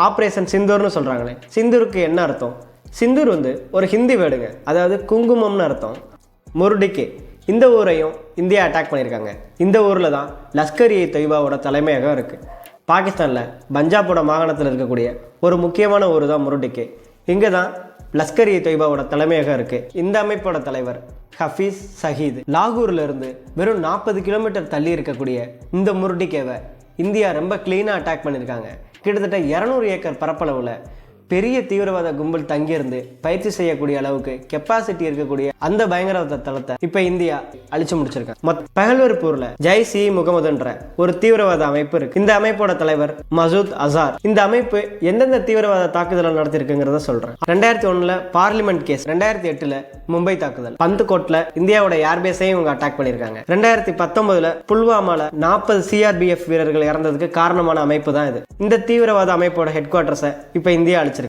Operation சிந்தூர்னு சொல்கிறாங்களே, சிந்தூருக்கு என்ன அர்த்தம்? சிந்தூர் ஒரு ஹிந்தி வேர்டுங்க, அதாவது குங்குமம்னு அர்த்தம். முருடிக்கே இந்த ஊரையும் இந்தியா அட்டாக் பண்ணியிருக்காங்க. இந்த ஊரில் தான் லஷ்கர்-இ-தொய்பாவோட தலைமையகம் இருக்குது. பாகிஸ்தானில் பஞ்சாபோட மாகாணத்தில் இருக்கக்கூடிய ஒரு முக்கியமான ஊர் தான் முருடிக்கே. இங்கே தான் லஷ்கர்-இ-தொய்பாவோட தலைமையகம் இருக்குது. இந்த அமைப்போட தலைவர் ஹஃபீஸ் சயீத். லாகூர்லேருந்து வெறும் 40 கிலோமீட்டர் தள்ளி இருக்கக்கூடிய இந்த முருடிக்கேவை இந்தியா ரொம்ப க்ளீனாக அட்டாக் பண்ணியிருக்காங்க. கிட்டத்தட்ட 200 ஏக்கர் பரப்பளவில் பெரிய தீவிரவாத கும்பல் தங்கியிருந்து பயிற்சி செய்யக்கூடிய அளவுக்கு கெப்பாசிட்டி இருக்கக்கூடிய அந்த பயங்கரவாத தளத்தை இப்போ இந்தியா அழிச்சு முடிச்சிருக்காங்க. பகல்வர்பூரில் ஜெய்ஷ்-இ-முகமதுன்ற ஒரு தீவிரவாத அமைப்பு இருக்கு. இந்த அமைப்போட தலைவர் மசூத் அசார். இந்த அமைப்பு எந்தெந்த தீவிரவாத தாக்குதலை நடத்திருக்குங்கிறத சொல்றேன். 2001 பார்லிமெண்ட் கேஸ், 2008 மும்பை தாக்குதல், பந்துகோட்ல இந்தியாவோட ஏர்பேஸையும் இவங்க அட்டாக் பண்ணியிருக்காங்க. 2019 புல்வாமால 40 CRPF வீரர்கள் இறந்ததுக்கு காரணமான அமைப்பு தான் இது. இந்த தீவிரவாத அமைப்போட ஹெட் குவார்டர்ஸை இப்போ இந்தியா அழிச்சிருக்கு.